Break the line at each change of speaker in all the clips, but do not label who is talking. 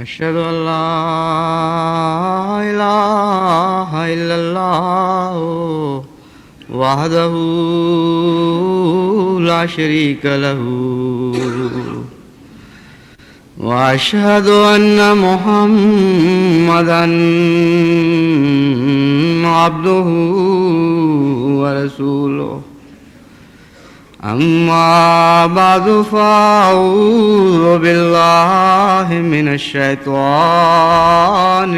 أشهد أن لا إله إلا الله وحده لا شريك له وأشهد أن محمدا عبده ورسوله أما بعد فأعوذ بالله من الشيطان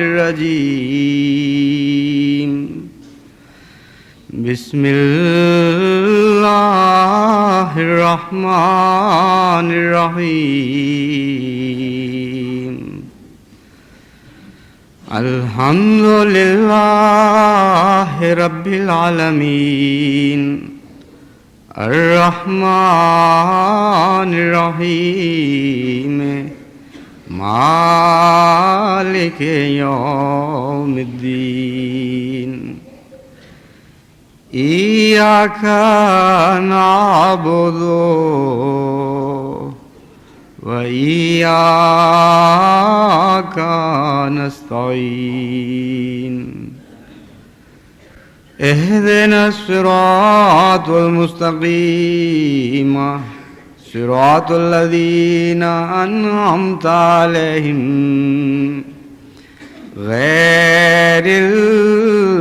الرجيم بسم الله الرحمن الرحيم الحمد لله رب العالمين الرحمن الرحيم مالك يوم الدين إياك نعبد وإياك نستعين اهدنا الصراط المستقيم صراط الذين أنعمت عليهم غير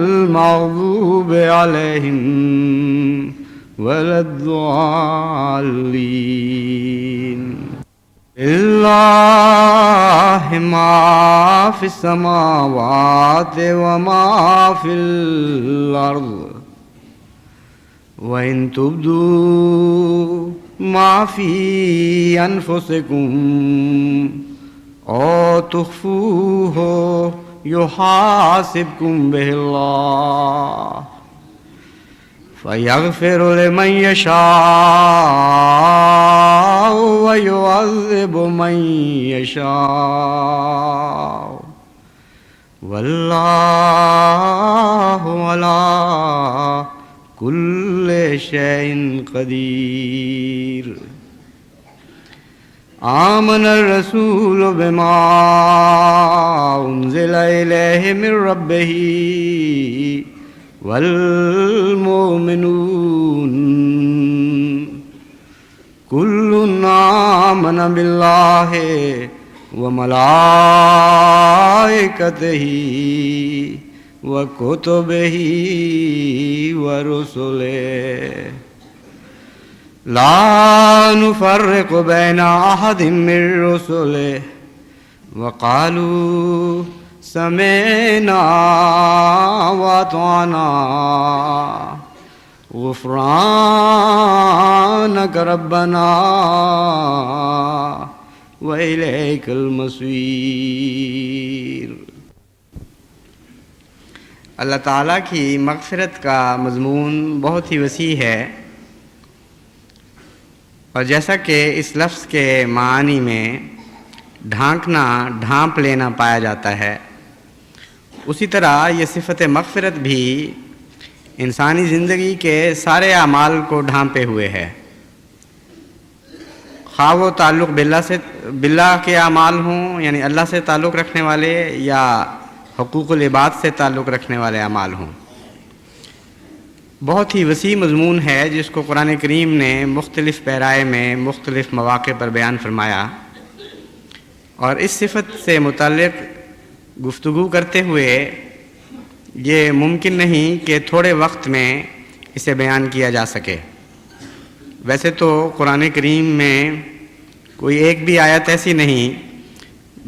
المغضوب عليهم ولا الضالين لله ما في السماوات وما في الأرض وإن تبدوا ما في أنفسكم أو تخفوه يحاسبكم به الله فيغفر لمن يشاء ويعذب من يشاء والله على كل شيء قدير آمن الرسول بما أنزل إليه من ربه والمؤمنون كل آمن بالله وملائكته وكتبه ورسله لا نفرق بين أحد من رسله وقالوا سمعنا وأطعنا غفرانك ربنا وإليك المصير۔ اللہ تعالیٰ کی مغفرت کا مضمون بہت ہی وسیع ہے، اور جیسا کہ اس لفظ کے معانی میں ڈھانکنا، ڈھانپ لینا پایا جاتا ہے، اسی طرح یہ صفت مغفرت بھی انسانی زندگی کے سارے اعمال کو ڈھانپے ہوئے ہے، خواہ وہ تعلق باللہ کے اعمال ہوں، یعنی اللہ سے تعلق رکھنے والے، یا حقوق العباد سے تعلق رکھنے والے اعمال ہوں۔ بہت ہی وسیع مضمون ہے جس کو قرآن کریم نے مختلف پیرائے میں مختلف مواقع پر بیان فرمایا، اور اس صفت سے متعلق گفتگو کرتے ہوئے یہ ممکن نہیں کہ تھوڑے وقت میں اسے بیان کیا جا سکے۔ ویسے تو قرآن کریم میں کوئی ایک بھی آیت ایسی نہیں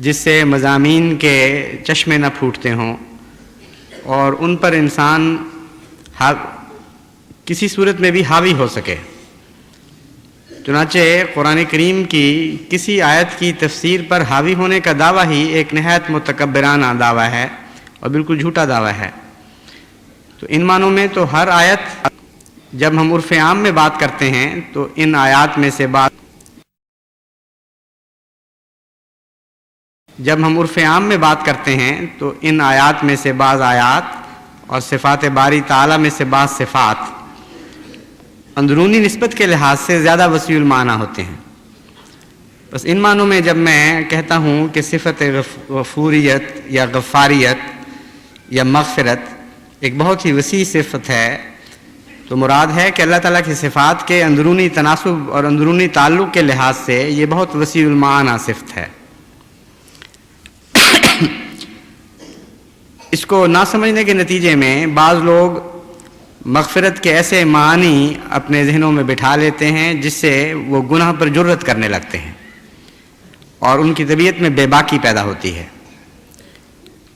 جس سے مضامین کے چشمے نہ پھوٹتے ہوں اور ان پر انسان کسی صورت میں بھی حاوی ہو سکے۔ چنانچہ قرآن کریم کی کسی آیت کی تفسیر پر حاوی ہونے کا دعویٰ ہی ایک نہایت متکبرانہ دعویٰ ہے اور بالکل جھوٹا دعویٰ ہے۔ تو ان معنوں میں تو ہر آیت، جب ہم عرف عام میں بات کرتے ہیں تو ان آیات میں سے بعض آیات اور صفات باری تعالیٰ میں سے بعض صفات اندرونی نسبت کے لحاظ سے زیادہ وسیع المعنی ہوتے ہیں، بس ان معنوں میں جب میں کہتا ہوں کہ صفت غفوریت یا غفاریت یا مغفرت ایک بہت ہی وسیع صفت ہے، تو مراد ہے کہ اللہ تعالیٰ کی صفات کے اندرونی تناسب اور اندرونی تعلق کے لحاظ سے یہ بہت وسیع المعانی صفت ہے۔ اس کو نہ سمجھنے کے نتیجے میں بعض لوگ مغفرت کے ایسے معنی اپنے ذہنوں میں بٹھا لیتے ہیں جس سے وہ گناہ پر جرأت کرنے لگتے ہیں اور ان کی طبیعت میں بے باکی پیدا ہوتی ہے،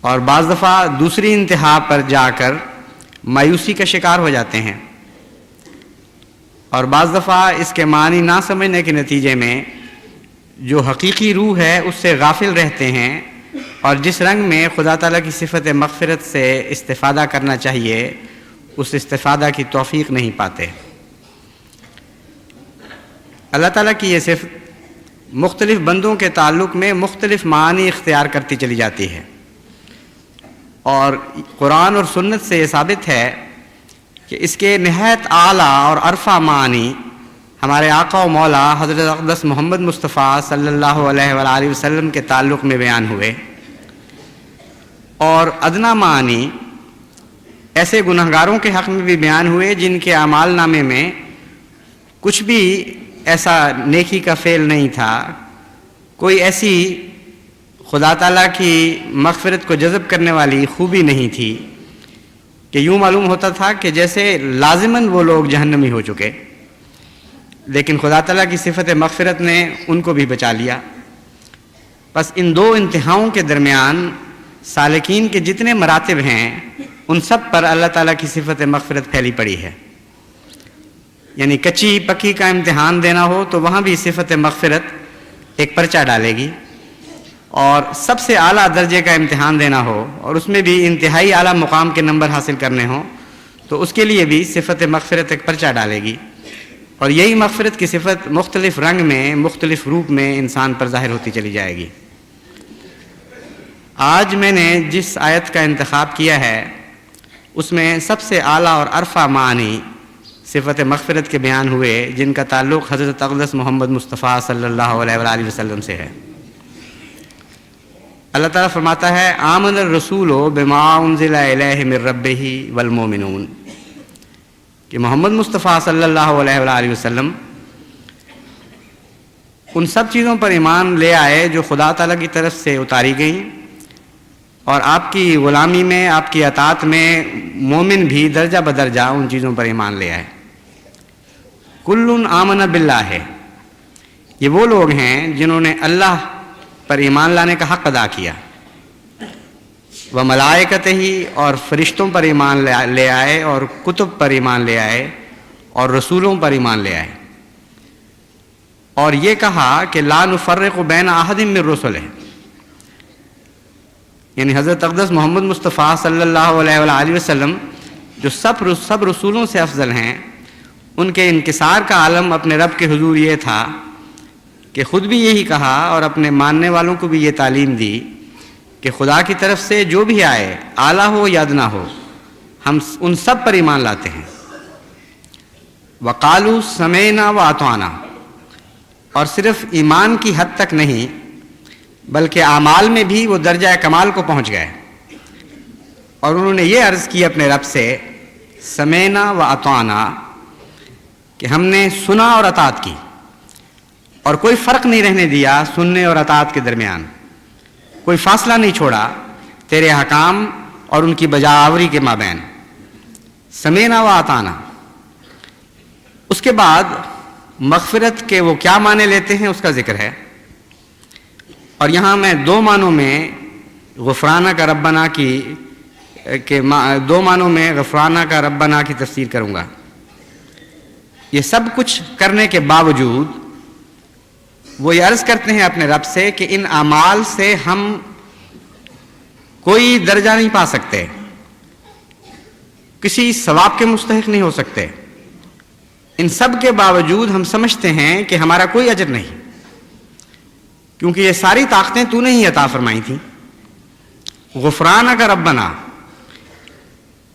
اور بعض دفعہ دوسری انتہا پر جا کر مایوسی کا شکار ہو جاتے ہیں، اور بعض دفعہ اس کے معنی نہ سمجھنے کے نتیجے میں جو حقیقی روح ہے اس سے غافل رہتے ہیں، اور جس رنگ میں خدا تعالیٰ کی صفت مغفرت سے استفادہ کرنا چاہیے اس استفادہ کی توفیق نہیں پاتے۔ اللہ تعالیٰ کی یہ صفت مختلف بندوں کے تعلق میں مختلف معانی اختیار کرتی چلی جاتی ہے، اور قرآن اور سنت سے یہ ثابت ہے کہ اس کے نہایت اعلیٰ اور عرفہ معنی ہمارے آقا و مولا حضرت اقدس محمد مصطفیٰ صلی اللہ علیہ وآلہ وسلم کے تعلق میں بیان ہوئے، اور ادنا معنی ایسے گنہگاروں کے حق میں بھی بیان ہوئے جن کے اعمال نامے میں کچھ بھی ایسا نیکی کا فعل نہیں تھا، کوئی ایسی خدا تعالیٰ کی مغفرت کو جذب کرنے والی خوبی نہیں تھی کہ یوں معلوم ہوتا تھا کہ جیسے لازماً وہ لوگ جہنمی ہو چکے، لیکن خدا تعالیٰ کی صفت مغفرت نے ان کو بھی بچا لیا۔ بس ان دو انتہاؤں کے درمیان سالکین کے جتنے مراتب ہیں ان سب پر اللہ تعالیٰ کی صفت مغفرت پھیلی پڑی ہے، یعنی کچی پکی کا امتحان دینا ہو تو وہاں بھی صفت مغفرت ایک پرچہ ڈالے گی، اور سب سے اعلیٰ درجے کا امتحان دینا ہو اور اس میں بھی انتہائی اعلیٰ مقام کے نمبر حاصل کرنے ہوں تو اس کے لیے بھی صفت مغفرت ایک پرچہ ڈالے گی، اور یہی مغفرت کی صفت مختلف رنگ میں مختلف روپ میں انسان پر ظاہر ہوتی چلی جائے گی۔ آج میں نے جس آیت کا انتخاب کیا ہے اس میں سب سے اعلیٰ اور عرفہ معنی صفت مغفرت کے بیان ہوئے جن کا تعلق حضرت اقدس محمد مصطفیٰ صلی اللہ علیہ وآلہ وسلم سے ہے۔ اللہ تعالیٰ فرماتا ہے آمن الرسول بما انزل الیہ من ربہ والمؤمنون، کہ محمد مصطفیٰ صلی اللہ علیہ وآلہ وسلم ان سب چیزوں پر ایمان لے آئے جو خدا تعالیٰ کی طرف سے اتاری گئیں، اور آپ کی غلامی میں آپ کی اطاعت میں مومن بھی درجہ بدرجہ ان چیزوں پر ایمان لے آئے۔ کل آمن باللہ ہے، یہ وہ لوگ ہیں جنہوں نے اللہ پر ایمان لانے کا حق ادا کیا، وہ ملائکتہ ہی اور فرشتوں پر ایمان لے آئے، اور کتب پر ایمان لے آئے، اور رسولوں پر ایمان لے آئے، اور یہ کہا کہ لا نفرق بین احد من رسلہ، یعنی حضرت اقدس محمد مصطفیٰ صلی اللہ علیہ وآلہ وسلم جو سب رسولوں سے افضل ہیں، ان کے انکسار کا عالم اپنے رب کے حضور یہ تھا کہ خود بھی یہی کہا اور اپنے ماننے والوں کو بھی یہ تعلیم دی کہ خدا کی طرف سے جو بھی آئے اعلیٰ ہو یا ادنا ہو ہم ان سب پر ایمان لاتے ہیں۔ وقالوا سمعنا واطعنا، اور صرف ایمان کی حد تک نہیں بلکہ اعمال میں بھی وہ درجہ کمال کو پہنچ گئے، اور انہوں نے یہ عرض کی اپنے رب سے سمعنا واطعنا کہ ہم نے سنا اور اطاعت کی، اور کوئی فرق نہیں رہنے دیا سننے اور اطاعت کے درمیان، کوئی فاصلہ نہیں چھوڑا تیرے احکام اور ان کی بجاوری کے مابین، سمعنا واطعنا۔ اس کے بعد مغفرت کے وہ کیا معنی لیتے ہیں اس کا ذکر ہے، اور یہاں میں دو معنوں میں غفرانہ کا ربنا دو معنوں میں غفرانہ کا ربنا کی تفسیر کروں گا۔ یہ سب کچھ کرنے کے باوجود وہ یہ عرض کرتے ہیں اپنے رب سے کہ ان اعمال سے ہم کوئی درجہ نہیں پا سکتے، کسی ثواب کے مستحق نہیں ہو سکتے، ان سب کے باوجود ہم سمجھتے ہیں کہ ہمارا کوئی اجر نہیں، کیونکہ یہ ساری طاقتیں تو نے ہی عطا فرمائی تھیں۔ غفرانہ کا ربنا،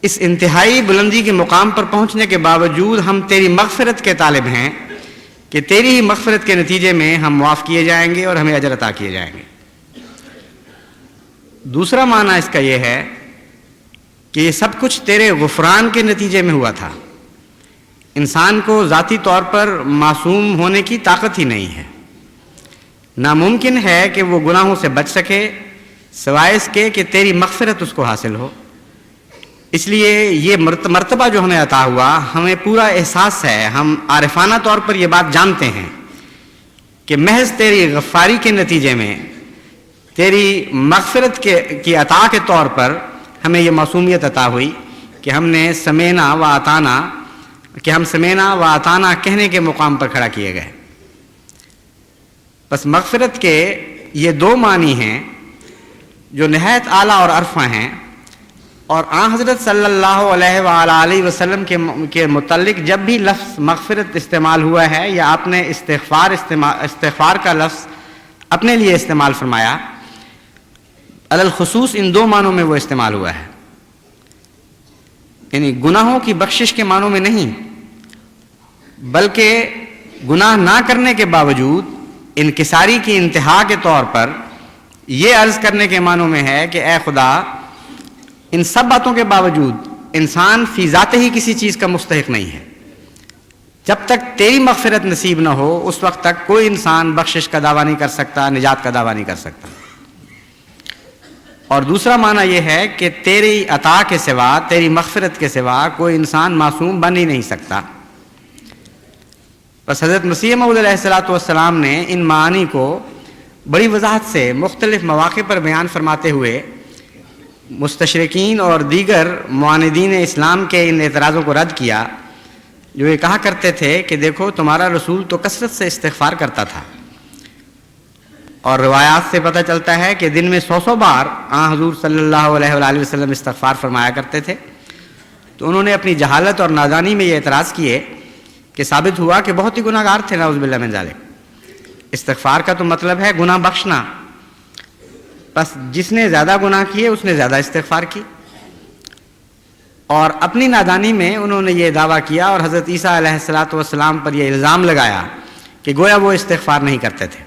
اس انتہائی بلندی کے مقام پر پہنچنے کے باوجود ہم تیری مغفرت کے طالب ہیں، کہ تیری ہی مغفرت کے نتیجے میں ہم معاف کیے جائیں گے اور ہمیں اجر عطا کیے جائیں گے۔ دوسرا معنی اس کا یہ ہے کہ یہ سب کچھ تیرے غفران کے نتیجے میں ہوا تھا۔ انسان کو ذاتی طور پر معصوم ہونے کی طاقت ہی نہیں ہے، ناممکن ہے کہ وہ گناہوں سے بچ سکے سوائے اس کے کہ تیری مغفرت اس کو حاصل ہو۔ اس لیے یہ مرتبہ جو ہمیں عطا ہوا، ہمیں پورا احساس ہے، ہم عارفانہ طور پر یہ بات جانتے ہیں کہ محض تیری غفاری کے نتیجے میں، تیری مغفرت کی عطا کے طور پر ہمیں یہ معصومیت عطا ہوئی کہ ہم سمینا و اطعنا کہنے کے مقام پر کھڑا کیے گئے۔ بس مغفرت کے یہ دو معنی ہیں جو نہایت اعلیٰ اور عرفہ ہیں، اور آن حضرت صلی اللہ علیہ وآلہ وسلم کے متعلق جب بھی لفظ مغفرت استعمال ہوا ہے یا آپ نے استغفار کا لفظ اپنے لیے استعمال فرمایا، علی الخصوص ان دو معنوں میں وہ استعمال ہوا ہے، یعنی گناہوں کی بخشش کے معنوں میں نہیں، بلکہ گناہ نہ کرنے کے باوجود انکساری کی انتہا کے طور پر یہ عرض کرنے کے معنوں میں ہے کہ اے خدا، ان سب باتوں کے باوجود انسان فی ذات ہی کسی چیز کا مستحق نہیں ہے۔ جب تک تیری مغفرت نصیب نہ ہو اس وقت تک کوئی انسان بخشش کا دعویٰ نہیں کر سکتا، نجات کا دعویٰ نہیں کر سکتا۔ اور دوسرا معنی یہ ہے کہ تیری عطا کے سوا، تیری مغفرت کے سوا کوئی انسان معصوم بن ہی نہیں سکتا۔ بس حضرت مسیح موعود علیہ الصلوۃ والسلام نے ان معانی کو بڑی وضاحت سے مختلف مواقع پر بیان فرماتے ہوئے مستشرقین اور دیگر معاندین اسلام کے ان اعتراضوں کو رد کیا جو یہ کہا کرتے تھے کہ دیکھو تمہارا رسول تو کثرت سے استغفار کرتا تھا، اور روایات سے پتہ چلتا ہے کہ دن میں 100 بار آن حضور صلی اللہ علیہ وآلہ وسلم استغفار فرمایا کرتے تھے۔ تو انہوں نے اپنی جہالت اور نادانی میں یہ اعتراض کیے کہ ثابت ہوا کہ بہت ہی گناہ گار تھے، نعوذ باللہ من ذالک۔ استغفار کا تو مطلب ہے گناہ بخشنا، بس جس نے زیادہ گناہ کیے اس نے زیادہ استغفار کی، اور اپنی نادانی میں انہوں نے یہ دعویٰ کیا اور حضرت عیسیٰ علیہ الصلوۃ والسلام پر یہ الزام لگایا کہ گویا وہ استغفار نہیں کرتے تھے۔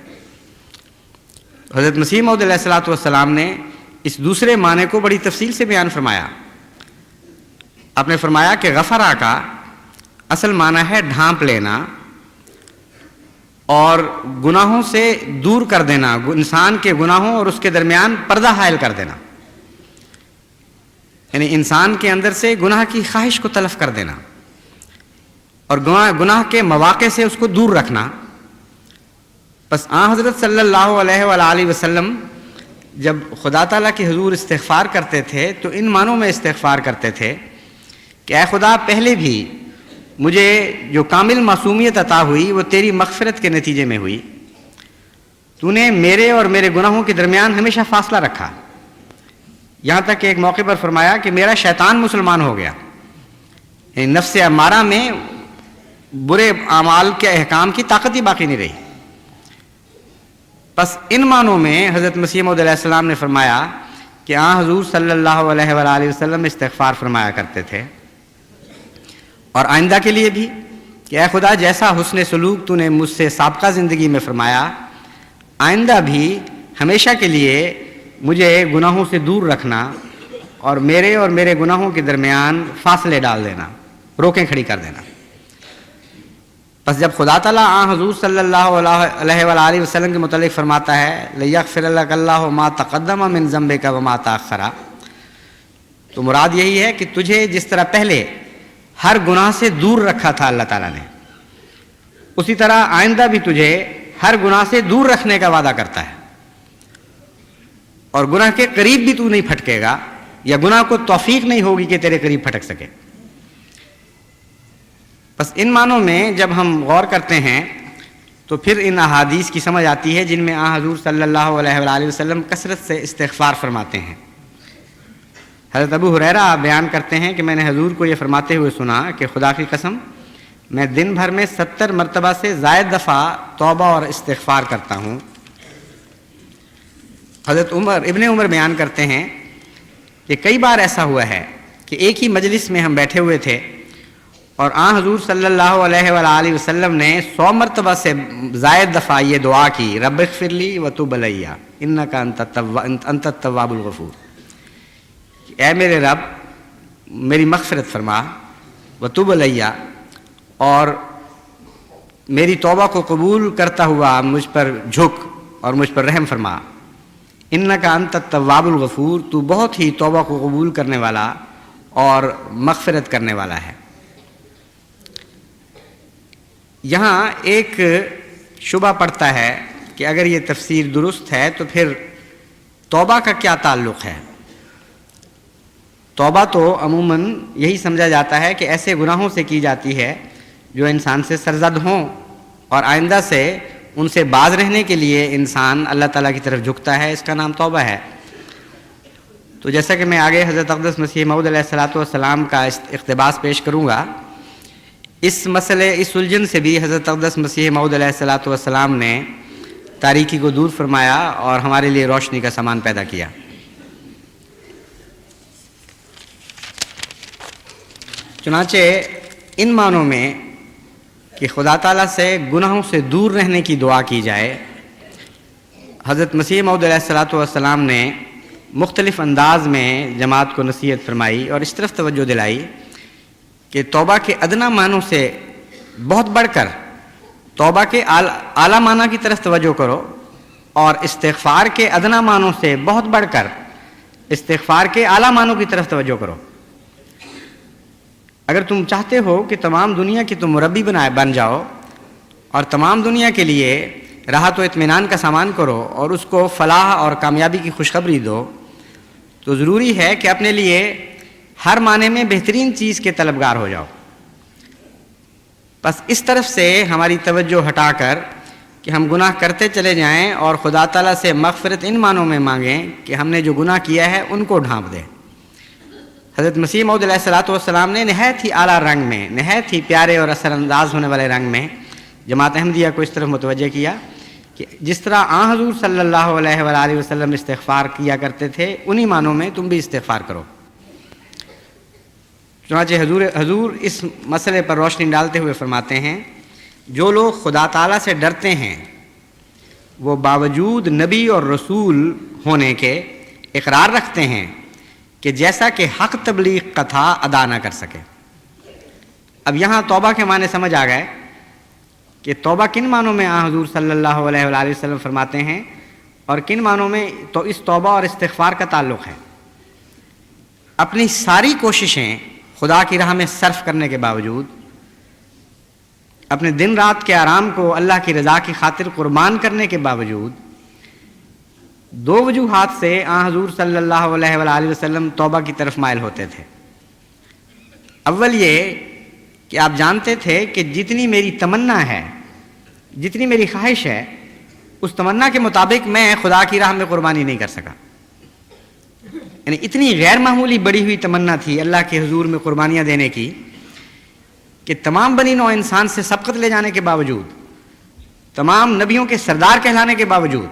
حضرت مسیح موعود علیہ الصلوۃ والسلام نے اس دوسرے معنی کو بڑی تفصیل سے بیان فرمایا۔ آپ نے فرمایا کہ غفرہ کا اصل معنی ہے ڈھانپ لینا اور گناہوں سے دور کر دینا، انسان کے گناہوں اور اس کے درمیان پردہ حائل کر دینا، یعنی انسان کے اندر سے گناہ کی خواہش کو تلف کر دینا اور گناہ کے مواقع سے اس کو دور رکھنا۔ بس آن حضرت صلی اللہ علیہ وآلہ وسلم جب خدا تعالیٰ کی حضور استغفار کرتے تھے تو ان معنوں میں استغفار کرتے تھے کہ اے خدا، پہلے بھی مجھے جو کامل معصومیت عطا ہوئی وہ تیری مغفرت کے نتیجے میں ہوئی، تو نے میرے اور میرے گناہوں کے درمیان ہمیشہ فاصلہ رکھا، یہاں تک کہ ایک موقع پر فرمایا کہ میرا شیطان مسلمان ہو گیا، یعنی نفس امارہ میں برے اعمال کے احکام کی طاقت ہی باقی نہیں رہی۔ بس ان معنوں میں حضرت مسیح موعود علیہ السلام نے فرمایا کہ حضور صلی اللہ علیہ وآلہ وسلم استغفار فرمایا کرتے تھے، اور آئندہ کے لیے بھی کہ اے خدا، جیسا حسن سلوک تو نے مجھ سے سابقہ زندگی میں فرمایا، آئندہ بھی ہمیشہ کے لیے مجھے گناہوں سے دور رکھنا اور میرے گناہوں کے درمیان فاصلے ڈال دینا، روکیں کھڑی کر دینا۔ بس جب خدا تعالیٰ حضور صلی اللہ علیہ وآلہ وسلم کے متعلق فرماتا ہے لِیَغْفِرَ لَكَ اللَّهُ مَا تَقَدَّمَ مِن ذَنبِكَ وَمَا تَأَخَّرَ، تو مراد یہی ہے کہ تجھے جس طرح پہلے ہر گناہ سے دور رکھا تھا اللہ تعالیٰ نے، اسی طرح آئندہ بھی تجھے ہر گناہ سے دور رکھنے کا وعدہ کرتا ہے، اور گناہ کے قریب بھی تو نہیں پھٹکے گا، یا گناہ کو توفیق نہیں ہوگی کہ تیرے قریب پھٹک سکے۔ بس ان معنوں میں جب ہم غور کرتے ہیں تو پھر ان احادیث کی سمجھ آتی ہے جن میں حضور صلی اللہ علیہ وآلہ وسلم کثرت سے استغفار فرماتے ہیں۔ حضرت ابو ہریرہ بیان کرتے ہیں کہ میں نے حضور کو یہ فرماتے ہوئے سنا کہ خدا کی قسم، میں دن بھر میں 70 مرتبہ سے زائد دفعہ توبہ اور استغفار کرتا ہوں۔ حضرت ابن عمر بیان کرتے ہیں کہ کئی بار ایسا ہوا ہے کہ ایک ہی مجلس میں ہم بیٹھے ہوئے تھے اور آن حضور صلی اللہ علیہ وآلہ وسلم نے 100 مرتبہ سے زائد دفعہ یہ دعا کی، رب اغفر لی وتوب علی انک انت التواب الغفور، اے میرے رب میری مغفرت فرما، وتوب علی، اور میری توبہ کو قبول کرتا ہوا مجھ پر جھک اور مجھ پر رحم فرما، انک انت التواب الغفور، تو بہت ہی توبہ کو قبول کرنے والا اور مغفرت کرنے والا ہے۔ یہاں ایک شبہ پڑتا ہے کہ اگر یہ تفسیر درست ہے تو پھر توبہ کا کیا تعلق ہے؟ توبہ تو عموماً یہی سمجھا جاتا ہے کہ ایسے گناہوں سے کی جاتی ہے جو انسان سے سرزد ہوں، اور آئندہ سے ان سے باز رہنے کے لیے انسان اللہ تعالیٰ کی طرف جھکتا ہے، اس کا نام توبہ ہے۔ تو جیسا کہ میں آگے حضرت اقدس مسیح موعود علیہ السلام کا اقتباس پیش کروں گا، اس مسئلے اس الجھن سے بھی حضرت اقدس مسیح موعود علیہ السلام نے تاریکی کو دور فرمایا اور ہمارے لیے روشنی کا سامان پیدا کیا۔ چنانچہ ان معنوں میں کہ خدا تعالیٰ سے گناہوں سے دور رہنے کی دعا کی جائے، حضرت مسیح موعود علیہ السلام نے مختلف انداز میں جماعت کو نصیحت فرمائی اور اس طرف توجہ دلائی کہ توبہ کے ادنا معنوں سے بہت بڑھ کر توبہ کے اعلیٰ معنی کی طرف توجہ کرو، اور استغفار کے ادنا معنوں سے بہت بڑھ کر استغفار کے اعلیٰ معنوں کی طرف توجہ کرو۔ اگر تم چاہتے ہو کہ تمام دنیا کی تم مربی بن جاؤ اور تمام دنیا کے لیے راحت و اطمینان کا سامان کرو اور اس کو فلاح اور کامیابی کی خوشخبری دو، تو ضروری ہے کہ اپنے لیے ہر معنی میں بہترین چیز کے طلبگار ہو جاؤ۔ بس اس طرف سے ہماری توجہ ہٹا کر کہ ہم گناہ کرتے چلے جائیں اور خدا تعالیٰ سے مغفرت ان معنوں میں مانگیں کہ ہم نے جو گناہ کیا ہے ان کو ڈھانپ دیں۔ حضرت مسیح موعود علیہ السلام نے نہایت ہی اعلیٰ رنگ میں، نہایت ہی پیارے اور اثر انداز ہونے والے رنگ میں جماعت احمدیہ کو اس طرف متوجہ کیا کہ جس طرح آن حضور صلی اللہ علیہ وآلہ وسلم استغفار کیا کرتے تھے، انہی معنوں میں تم بھی استغفار کرو۔ چنانچہ حضور اس مسئلے پر روشنی ڈالتے ہوئے فرماتے ہیں، جو لوگ خدا تعالیٰ سے ڈرتے ہیں وہ باوجود نبی اور رسول ہونے کے اقرار رکھتے ہیں کہ جیسا کہ حق تبلیغ کا تھا ادا نہ کر سکے۔ اب یہاں توبہ کے معنی سمجھ آ گئے کہ توبہ کن معنوں میں آن حضور صلی اللہ علیہ وآلہ وسلم فرماتے ہیں اور کن معنوں میں تو اس توبہ اور استغفار کا تعلق ہے۔ اپنی ساری کوششیں خدا کی راہ میں صرف کرنے کے باوجود، اپنے دن رات کے آرام کو اللہ کی رضا کی خاطر قربان کرنے کے باوجود، دو وجوہات سے آن حضور صلی اللہ علیہ وآلہ وسلم توبہ کی طرف مائل ہوتے تھے۔ اول یہ کہ آپ جانتے تھے کہ جتنی میری تمنا ہے، جتنی میری خواہش ہے، اس تمنا کے مطابق میں خدا کی راہ میں قربانی نہیں کر سکا۔ یعنی اتنی غیر معمولی بڑی ہوئی تمنا تھی اللہ کے حضور میں قربانیاں دینے کی کہ تمام بنی نوع انسان سے سبقت لے جانے کے باوجود، تمام نبیوں کے سردار کہلانے کے باوجود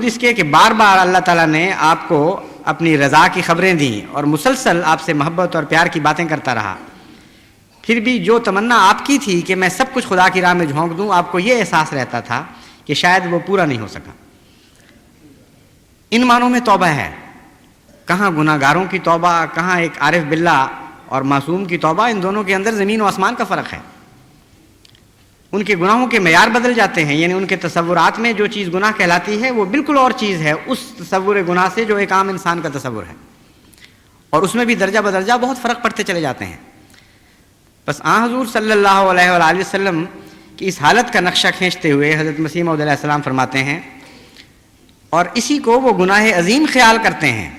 اس کے کہ بار بار اللہ تعالیٰ نے آپ کو اپنی رضا کی خبریں دیں اور مسلسل آپ سے محبت اور پیار کی باتیں کرتا رہا، پھر بھی جو تمنا آپ کی تھی کہ میں سب کچھ خدا کی راہ میں جھونک دوں، آپ کو یہ احساس رہتا تھا کہ شاید وہ پورا نہیں ہو سکا۔ ان معنوں میں توبہ ہے، کہاں گناہ گاروں کی توبہ، کہاں ایک عارف باللہ اور معصوم کی توبہ، ان دونوں کے اندر زمین و آسمان کا فرق ہے۔ ان کے گناہوں کے معیار بدل جاتے ہیں، یعنی ان کے تصورات میں جو چیز گناہ کہلاتی ہے وہ بالکل اور چیز ہے اس تصور گناہ سے جو ایک عام انسان کا تصور ہے، اور اس میں بھی درجہ بدرجہ بہت فرق پڑتے چلے جاتے ہیں۔ بس آن حضور صلی اللہ علیہ وآلہ وسلم کی اس حالت کا نقشہ کھینچتے ہوئے حضرت مسیح موعود علیہ السلام فرماتے ہیں، اور اسی کو وہ گناہ عظیم خیال کرتے ہیں،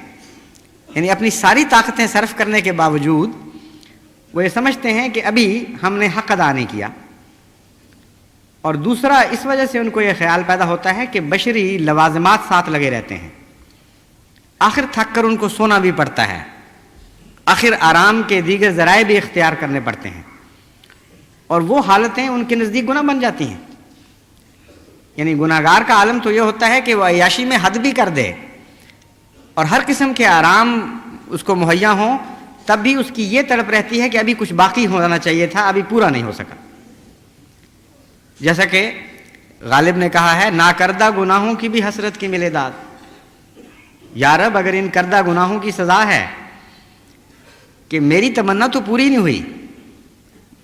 یعنی اپنی ساری طاقتیں صرف کرنے کے باوجود وہ یہ سمجھتے ہیں کہ ابھی ہم نے حق ادا نہیں کیا۔ اور دوسرا، اس وجہ سے ان کو یہ خیال پیدا ہوتا ہے کہ بشری لوازمات ساتھ لگے رہتے ہیں، آخر تھک کر ان کو سونا بھی پڑتا ہے، آخر آرام کے دیگر ذرائع بھی اختیار کرنے پڑتے ہیں، اور وہ حالتیں ان کے نزدیک گناہ بن جاتی ہیں۔ یعنی گناہ گار کا عالم تو یہ ہوتا ہے کہ وہ عیاشی میں حد بھی کر دے اور ہر قسم کے آرام اس کو مہیا ہوں، تب بھی اس کی یہ تڑپ رہتی ہے کہ ابھی کچھ باقی ہونا چاہیے تھا، ابھی پورا نہیں ہو سکا. جیسا کہ غالب نے کہا ہے، ناکردہ گناہوں کی بھی حسرت کی ملے داد. یا رب اگر ان کردہ گناہوں کی سزا ہے کہ میری تمنا تو پوری نہیں ہوئی،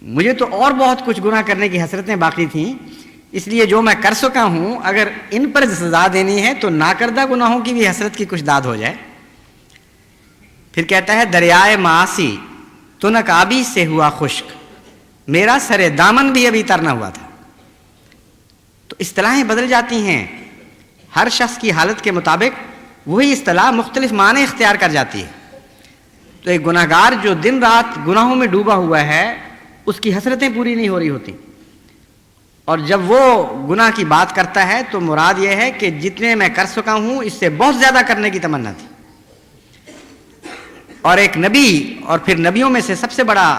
مجھے تو اور بہت کچھ گناہ کرنے کی حسرتیں باقی تھیں، اس لیے جو میں کر سکا ہوں اگر ان پر سزا دینی ہے تو ناکردہ گناہوں کی بھی حسرت کی کچھ داد ہو جائے. پھر کہتا ہے، دریائے معاصی تو نقابی سے ہوا خشک، میرا سر دامن بھی ابھی تر نہ ہوا تھا. تو اصطلاحیں بدل جاتی ہیں، ہر شخص کی حالت کے مطابق وہی اصطلاح مختلف معنی اختیار کر جاتی ہے. تو ایک گناہ گار جو دن رات گناہوں میں ڈوبا ہوا ہے، اس کی حسرتیں پوری نہیں ہو رہی ہوتی، اور جب وہ گناہ کی بات کرتا ہے تو مراد یہ ہے کہ جتنے میں کر سکا ہوں اس سے بہت زیادہ کرنے کی تمنا تھی. اور ایک نبی، اور پھر نبیوں میں سے سب سے بڑا،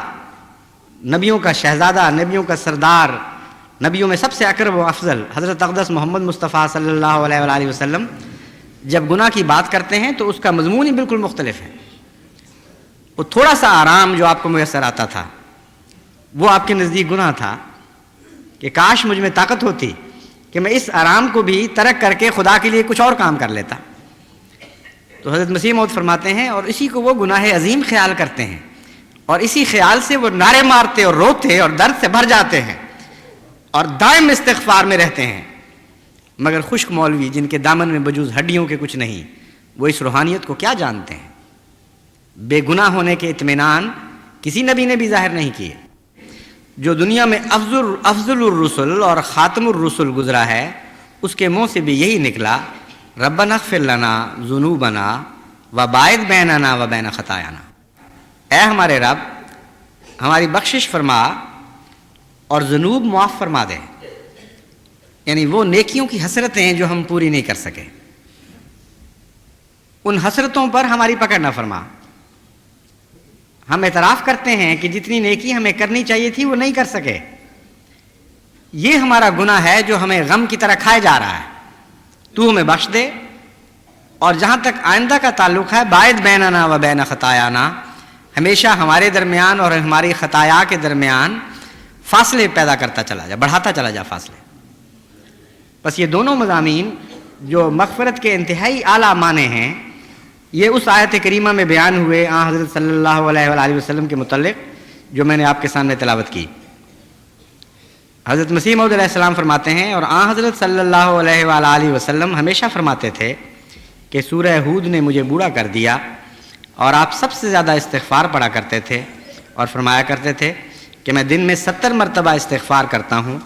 نبیوں کا شہزادہ، نبیوں کا سردار، نبیوں میں سب سے اکرم و افضل حضرت اقدس محمد مصطفیٰ صلی اللہ علیہ وآلہ وسلم جب گناہ کی بات کرتے ہیں تو اس کا مضمون ہی بالکل مختلف ہے. وہ تھوڑا سا آرام جو آپ کو میسر آتا تھا وہ آپ کے نزدیک گناہ تھا کہ کاش مجھ میں طاقت ہوتی کہ میں اس آرام کو بھی ترک کر کے خدا کے لیے کچھ اور کام کر لیتا. تو حضرت مسیح موعود فرماتے ہیں، اور اسی کو وہ گناہ عظیم خیال کرتے ہیں، اور اسی خیال سے وہ نعرے مارتے اور روتے اور درد سے بھر جاتے ہیں اور دائم استغفار میں رہتے ہیں. مگر خشک مولوی جن کے دامن میں بجوز ہڈیوں کے کچھ نہیں، وہ اس روحانیت کو کیا جانتے ہیں؟ بے گناہ ہونے کے اطمینان کسی نبی نے بھی ظاہر نہیں کیے. جو دنیا میں افضل الرسل اور خاتم الرسل گزرا ہے، اس کے منہ سے بھی یہی نکلا، ربنا اغفر لنا ذنوبنا وباعد بیننا وبین خطایانا. اے ہمارے رب، ہماری بخشش فرما اور ذنوب معاف فرما دے. یعنی وہ نیکیوں کی حسرتیں جو ہم پوری نہیں کر سکے، ان حسرتوں پر ہماری پکڑ نہ فرما. ہم اعتراف کرتے ہیں کہ جتنی نیکی ہمیں کرنی چاہیے تھی وہ نہیں کر سکے. یہ ہمارا گناہ ہے جو ہمیں غم کی طرح کھائے جا رہا ہے. تو ہمیں بخش دے. اور جہاں تک آئندہ کا تعلق ہے، باعد بیننا و بین خطایانا، ہمیشہ ہمارے درمیان اور ہماری خطایا کے درمیان فاصلے پیدا کرتا چلا جا، بڑھاتا چلا جا فاصلے. بس یہ دونوں مضامین جو مغفرت کے انتہائی اعلیٰ معنی ہیں، یہ اس آیت کریمہ میں بیان ہوئے آن حضرت صلی اللہ علیہ وآلہ وسلم کے متعلق جو میں نے آپ کے سامنے تلاوت کی. حضرت مسیح موعود علیہ السلام فرماتے ہیں، اور آن حضرت صلی اللہ علیہ وآلہ وسلم ہمیشہ فرماتے تھے کہ سورہ ہود نے مجھے بوڑھا کر دیا، اور آپ سب سے زیادہ استغفار پڑھا کرتے تھے اور فرمایا کرتے تھے کہ میں دن میں 70 مرتبہ استغفار کرتا ہوں.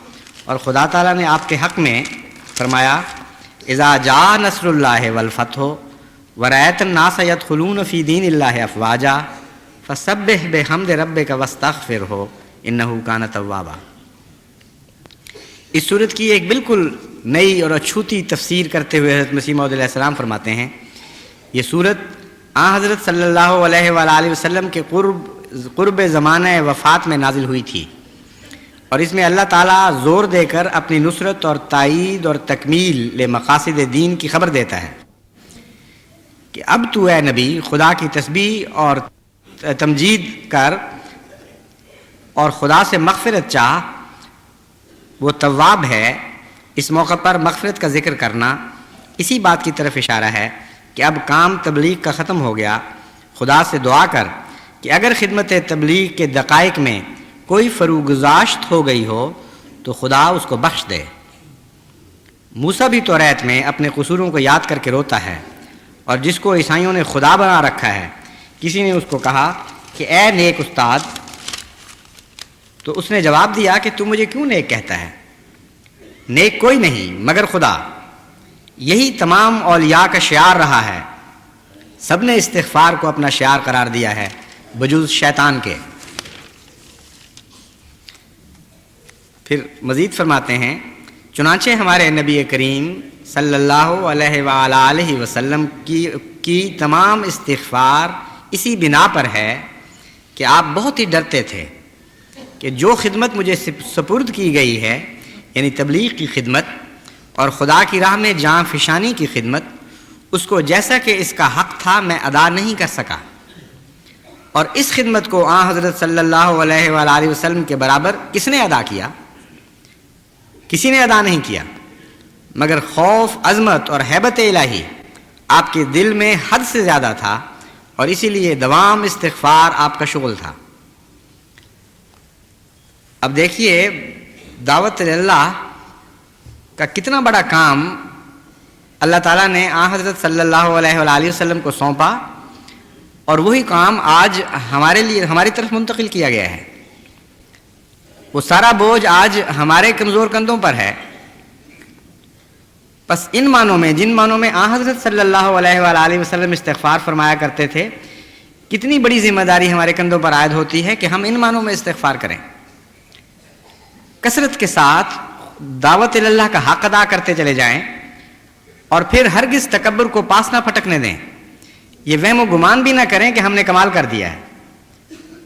اور خدا تعالیٰ نے آپ کے حق میں فرمایا، اذا جاء نصر اللہ والفتح ورأیت الناس يدخلون فی دین اللہ افواجا فسبح بحمد ربک واستغفرہ انہ کان توابا. اس صورت کی ایک بالکل نئی اور اچھوتی تفسیر کرتے ہوئے حضرت مسیح موعود علیہ السلام فرماتے ہیں، یہ صورت آن حضرت صلی اللہ علیہ وآلہ وسلم کے قرب زمانہ وفات میں نازل ہوئی تھی، اور اس میں اللہ تعالیٰ زور دے کر اپنی نصرت اور تائید اور تکمیل مقاصد دین کی خبر دیتا ہے کہ اب تو اے نبی خدا کی تسبیح اور تمجید کر اور خدا سے مغفرت چاہ، وہ تواب ہے. اس موقع پر مغفرت کا ذکر کرنا اسی بات کی طرف اشارہ ہے کہ اب کام تبلیغ کا ختم ہو گیا. خدا سے دعا کر کہ اگر خدمت تبلیغ کے دقائق میں کوئی فروگزاشت ہو گئی ہو تو خدا اس کو بخش دے. موسیٰ بھی توریت میں اپنے قصوروں کو یاد کر کے روتا ہے، اور جس کو عیسائیوں نے خدا بنا رکھا ہے، کسی نے اس کو کہا کہ اے نیک استاد، تو اس نے جواب دیا کہ تو مجھے کیوں نیک کہتا ہے؟ نیک کوئی نہیں مگر خدا. یہی تمام اولیاء کا شعار رہا ہے. سب نے استغفار کو اپنا شعار قرار دیا ہے بجوز شیطان کے. پھر مزید فرماتے ہیں، چنانچہ ہمارے نبی کریم صلی اللہ علیہ وآلہ وسلم کی تمام استغفار اسی بنا پر ہے کہ آپ بہت ہی ڈرتے تھے کہ جو خدمت مجھے سپرد کی گئی ہے، یعنی تبلیغ کی خدمت اور خدا کی راہ میں جان فشانی کی خدمت، اس کو جیسا کہ اس کا حق تھا میں ادا نہیں کر سکا. اور اس خدمت کو آن حضرت صلی اللہ علیہ وآلہ وسلم کے برابر کس نے ادا کیا؟ کسی نے ادا نہیں کیا، مگر خوف، عظمت اور ہیبت الہی آپ کے دل میں حد سے زیادہ تھا، اور اسی لیے دوام استغفار آپ کا شغل تھا۔ اب دیکھیے دعوت اللہ کا کتنا بڑا کام اللہ تعالیٰ نے آن حضرت صلی اللہ علیہ وآلہ وسلم کو سونپا، اور وہی کام آج ہمارے لیے ہماری طرف منتقل کیا گیا ہے۔ وہ سارا بوجھ آج ہمارے کمزور کندھوں پر ہے۔ بس ان معنوں میں، جن معنوں میں آن حضرت صلی اللہ علیہ وآلہ وسلم استغفار فرمایا کرتے تھے، کتنی بڑی ذمہ داری ہمارے کندھوں پر عائد ہوتی ہے کہ ہم ان معنوں میں استغفار کریں، کثرت کے ساتھ دعوت اللہ کا حق ادا کرتے چلے جائیں، اور پھر ہرگز تکبر کو پاس نہ پھٹکنے دیں، یہ وہم و گمان بھی نہ کریں کہ ہم نے کمال کر دیا ہے۔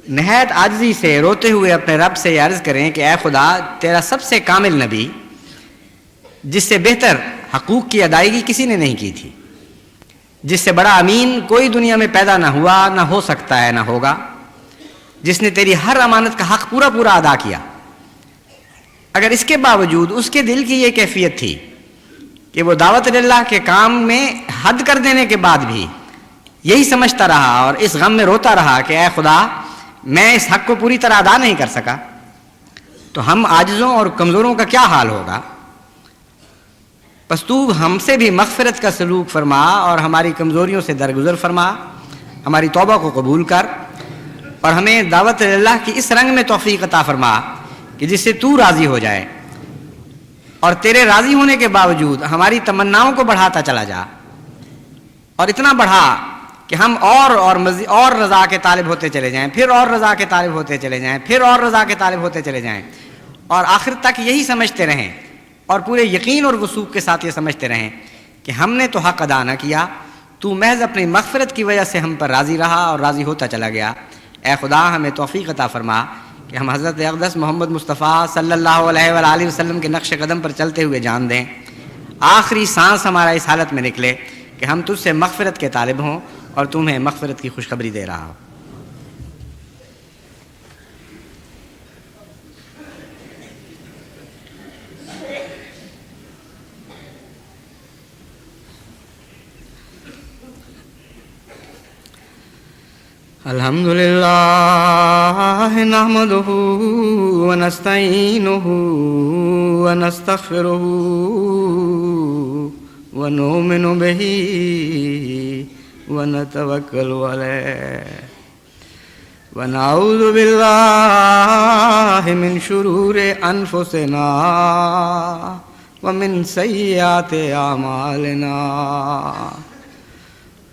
نہایت عاجزی سے روتے ہوئے اپنے رب سے یہ عرض کریں کہ اے خدا، تیرا سب سے کامل نبی، جس سے بہتر حقوق کی ادائیگی کسی نے نہیں کی تھی، جس سے بڑا امین کوئی دنیا میں پیدا نہ ہوا، نہ ہو سکتا ہے، نہ ہوگا، جس نے تیری ہر امانت کا حق پورا پورا ادا کیا، اگر اس کے باوجود اس کے دل کی یہ کیفیت تھی کہ وہ دعوت اللہ کے کام میں حد کر دینے کے بعد بھی یہی سمجھتا رہا اور اس غم میں روتا رہا کہ اے خدا، میں اس حق کو پوری طرح ادا نہیں کر سکا، تو ہم عاجزوں اور کمزوروں کا کیا حال ہوگا؟ پس تو ہم سے بھی مغفرت کا سلوک فرما اور ہماری کمزوریوں سے درگزر فرما، ہماری توبہ کو قبول کر، اور ہمیں دعوت اللہ کی اس رنگ میں توفیق عطا فرما کہ جس سے تو راضی ہو جائے، اور تیرے راضی ہونے کے باوجود ہماری تمناؤں کو بڑھاتا چلا جا، اور اتنا بڑھا کہ ہم اور رضا کے طالب ہوتے چلے جائیں، پھر اور رضا کے طالب ہوتے چلے جائیں، پھر اور رضا کے طالب ہوتے چلے جائیں، اور آخر تک یہی سمجھتے رہیں، اور پورے یقین اور وثوق کے ساتھ یہ سمجھتے رہیں کہ ہم نے تو حق ادا نہ کیا، تو محض اپنی مغفرت کی وجہ سے ہم پر راضی رہا اور راضی ہوتا چلا گیا۔ اے خدا، ہمیں توفیق عطا فرما کہ ہم حضرت اقدس محمد مصطفیٰ صلی اللہ علیہ وآلہ وسلم کے نقش قدم پر چلتے ہوئے جان دیں، آخری سانس ہمارا اس حالت میں نکلے کہ ہم تجھ سے مغفرت کے طالب ہوں اور تمہیں مغفرت کی خوشخبری دے رہا ہو۔ الحمدللہ نحمدہ ونستعینہ ونستغفرہ ونؤمن بہ ونتوکل علیہ ونعوذ باللہ من شرور انفسنا ومن سیئات اعمالنا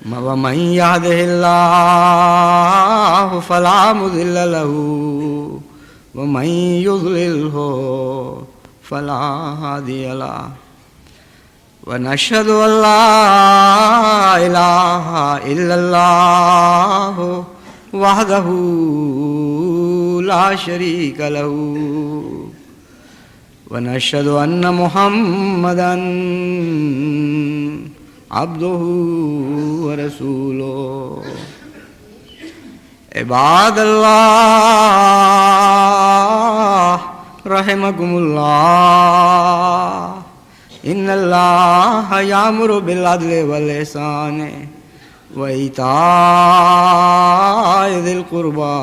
ومن يهده الله فلا مضل له ومن يضلله فلا هادي له ونشهد أن لا إله إلا الله وحده لا شريك له ونشهد أن محمدًا عبده ورسوله عباد الله رحمكم الله إن الله يأمر بالعدل والإحسان وإيتاء ذي القربى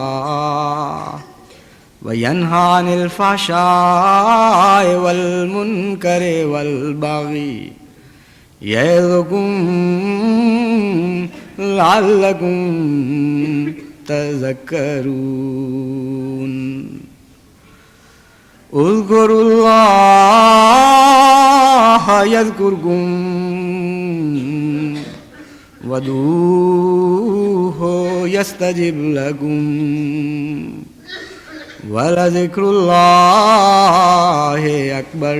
وينهى عن الفحشاء والمنكر والبغي يعظكم لعلكم تذكرون اذكروا الله يذكركم وادعوه يستجب لكم ولذكر الله أكبر